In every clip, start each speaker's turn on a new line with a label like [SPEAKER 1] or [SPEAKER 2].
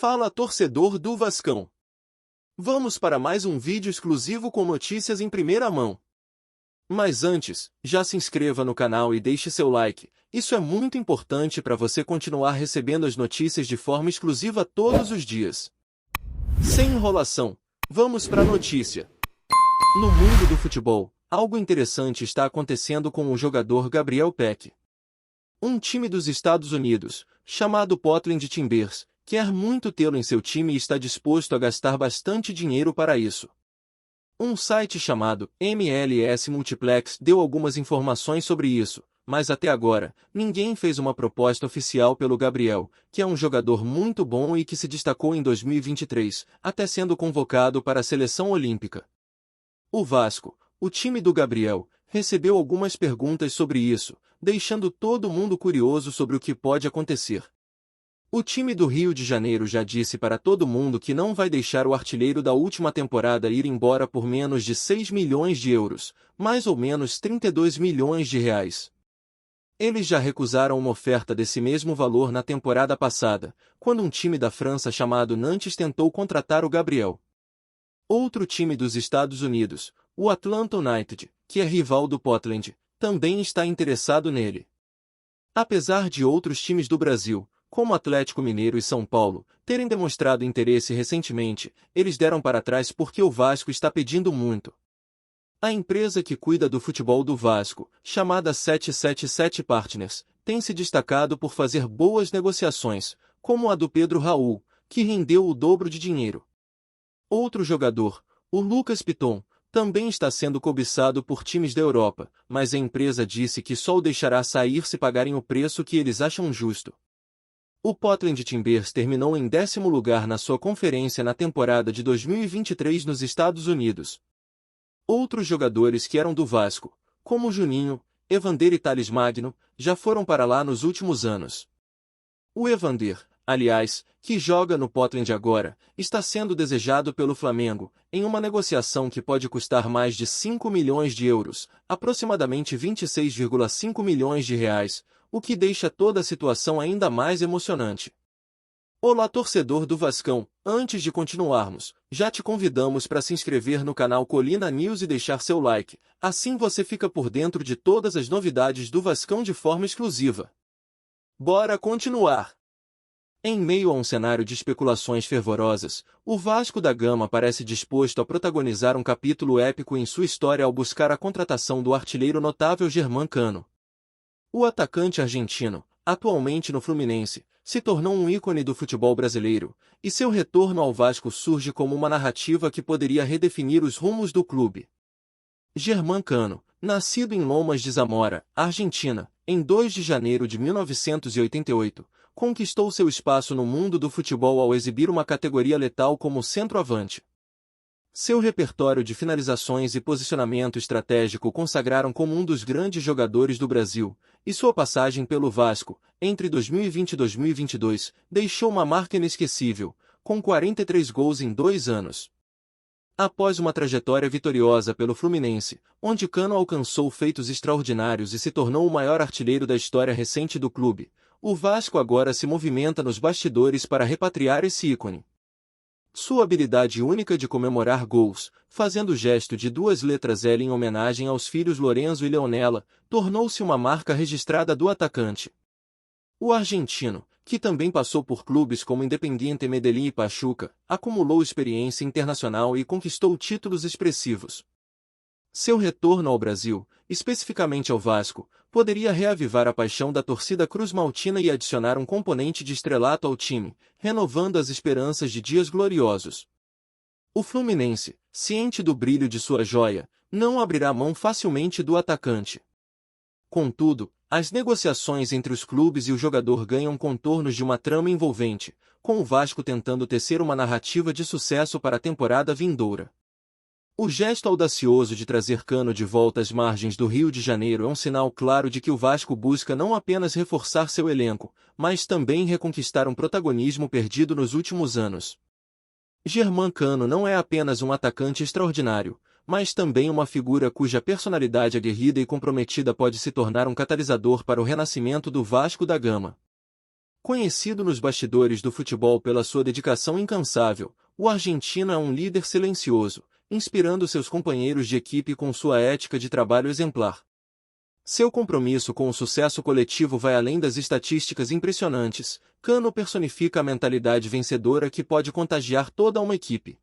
[SPEAKER 1] Fala, torcedor do Vascão! Vamos para mais um vídeo exclusivo com notícias em primeira mão. Mas antes, já se inscreva no canal e deixe seu like, isso é muito importante para você continuar recebendo as notícias de forma exclusiva todos os dias. Sem enrolação, vamos para a notícia. No mundo do futebol, algo interessante está acontecendo com o jogador Gabriel Pec. Um time dos Estados Unidos, chamado Portland Timbers, quer muito tê-lo em seu time e está disposto a gastar bastante dinheiro para isso. Um site chamado MLS Multiplex deu algumas informações sobre isso, mas até agora, ninguém fez uma proposta oficial pelo Gabriel, que é um jogador muito bom e que se destacou em 2023, até sendo convocado para a seleção olímpica. O Vasco, o time do Gabriel, recebeu algumas perguntas sobre isso, deixando todo mundo curioso sobre o que pode acontecer. O time do Rio de Janeiro já disse para todo mundo que não vai deixar o artilheiro da última temporada ir embora por menos de 6 milhões de euros, mais ou menos 32 milhões de reais. Eles já recusaram uma oferta desse mesmo valor na temporada passada, quando um time da França chamado Nantes tentou contratar o Gabriel. Outro time dos Estados Unidos, o Atlanta United, que é rival do Portland, também está interessado nele. Apesar de outros times do Brasil, como Atlético Mineiro e São Paulo, terem demonstrado interesse recentemente, eles deram para trás porque o Vasco está pedindo muito. A empresa que cuida do futebol do Vasco, chamada 777 Partners, tem se destacado por fazer boas negociações, como a do Pedro Raul, que rendeu o dobro de dinheiro. Outro jogador, o Lucas Piton, também está sendo cobiçado por times da Europa, mas a empresa disse que só o deixará sair se pagarem o preço que eles acham justo. O Portland Timbers terminou em 10º lugar na sua conferência na temporada de 2023 nos Estados Unidos. Outros jogadores que eram do Vasco, como Juninho, Evander e Thales Magno, já foram para lá nos últimos anos. O Evander, aliás, que joga no Portland agora, está sendo desejado pelo Flamengo, em uma negociação que pode custar mais de 5 milhões de euros, aproximadamente 26,5 milhões de reais, o que deixa toda a situação ainda mais emocionante. Olá, torcedor do Vascão, antes de continuarmos, já te convidamos para se inscrever no canal Colina News e deixar seu like, assim você fica por dentro de todas as novidades do Vascão de forma exclusiva. Bora continuar! Em meio a um cenário de especulações fervorosas, o Vasco da Gama parece disposto a protagonizar um capítulo épico em sua história ao buscar a contratação do artilheiro notável Germán Cano. O atacante argentino, atualmente no Fluminense, se tornou um ícone do futebol brasileiro, e seu retorno ao Vasco surge como uma narrativa que poderia redefinir os rumos do clube. Germán Cano, nascido em Lomas de Zamora, Argentina, em 2 de janeiro de 1988, conquistou seu espaço no mundo do futebol ao exibir uma categoria letal como centroavante. Seu repertório de finalizações e posicionamento estratégico consagraram como um dos grandes jogadores do Brasil, e sua passagem pelo Vasco, entre 2020 e 2022, deixou uma marca inesquecível, com 43 gols em 2 anos. Após uma trajetória vitoriosa pelo Fluminense, onde Cano alcançou feitos extraordinários e se tornou o maior artilheiro da história recente do clube, o Vasco agora se movimenta nos bastidores para repatriar esse ícone. Sua habilidade única de comemorar gols, fazendo o gesto de 2 letras L em homenagem aos filhos Lorenzo e Leonela, tornou-se uma marca registrada do atacante. O argentino, que também passou por clubes como Independiente Medellín e Pachuca, acumulou experiência internacional e conquistou títulos expressivos. Seu retorno ao Brasil, especificamente ao Vasco, poderia reavivar a paixão da torcida cruz-maltina e adicionar um componente de estrelato ao time, renovando as esperanças de dias gloriosos. O Fluminense, ciente do brilho de sua joia, não abrirá mão facilmente do atacante. Contudo, as negociações entre os clubes e o jogador ganham contornos de uma trama envolvente, com o Vasco tentando tecer uma narrativa de sucesso para a temporada vindoura. O gesto audacioso de trazer Cano de volta às margens do Rio de Janeiro é um sinal claro de que o Vasco busca não apenas reforçar seu elenco, mas também reconquistar um protagonismo perdido nos últimos anos. Germán Cano não é apenas um atacante extraordinário, mas também uma figura cuja personalidade aguerrida e comprometida pode se tornar um catalisador para o renascimento do Vasco da Gama. Conhecido nos bastidores do futebol pela sua dedicação incansável, o argentino é um líder silencioso, inspirando seus companheiros de equipe com sua ética de trabalho exemplar. Seu compromisso com o sucesso coletivo vai além das estatísticas impressionantes. Cano personifica a mentalidade vencedora que pode contagiar toda uma equipe.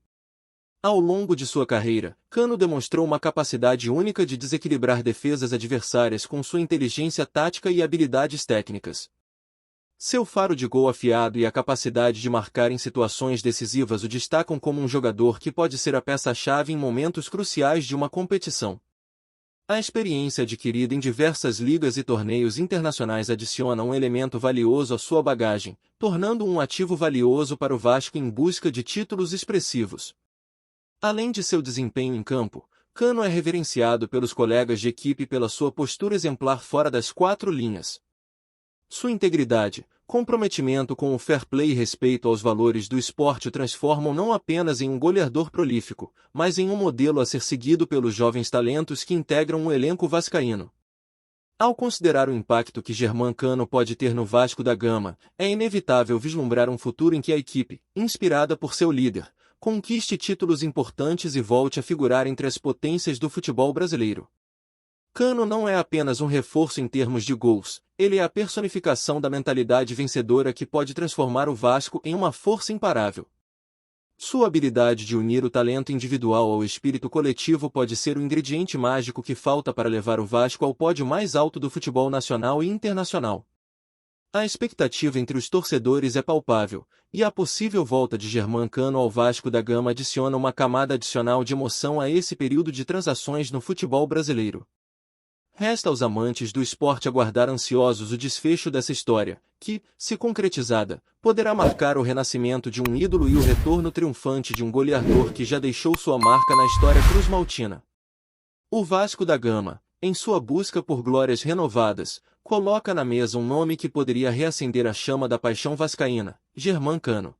[SPEAKER 1] Ao longo de sua carreira, Cano demonstrou uma capacidade única de desequilibrar defesas adversárias com sua inteligência tática e habilidades técnicas. Seu faro de gol afiado e a capacidade de marcar em situações decisivas o destacam como um jogador que pode ser a peça-chave em momentos cruciais de uma competição. A experiência adquirida em diversas ligas e torneios internacionais adiciona um elemento valioso à sua bagagem, tornando-o um ativo valioso para o Vasco em busca de títulos expressivos. Além de seu desempenho em campo, Cano é reverenciado pelos colegas de equipe pela sua postura exemplar fora das quatro linhas. Sua integridade, comprometimento com o fair play e respeito aos valores do esporte o transformam não apenas em um goleador prolífico, mas em um modelo a ser seguido pelos jovens talentos que integram o elenco vascaíno. Ao considerar o impacto que Germán Cano pode ter no Vasco da Gama, é inevitável vislumbrar um futuro em que a equipe, inspirada por seu líder, conquiste títulos importantes e volte a figurar entre as potências do futebol brasileiro. Cano não é apenas um reforço em termos de gols, ele é a personificação da mentalidade vencedora que pode transformar o Vasco em uma força imparável. Sua habilidade de unir o talento individual ao espírito coletivo pode ser o ingrediente mágico que falta para levar o Vasco ao pódio mais alto do futebol nacional e internacional. A expectativa entre os torcedores é palpável, e a possível volta de Germán Cano ao Vasco da Gama adiciona uma camada adicional de emoção a esse período de transações no futebol brasileiro. Resta aos amantes do esporte aguardar ansiosos o desfecho dessa história, que, se concretizada, poderá marcar o renascimento de um ídolo e o retorno triunfante de um goleador que já deixou sua marca na história cruzmaltina. O Vasco da Gama, em sua busca por glórias renovadas, coloca na mesa um nome que poderia reacender a chama da paixão vascaína, Germán Cano.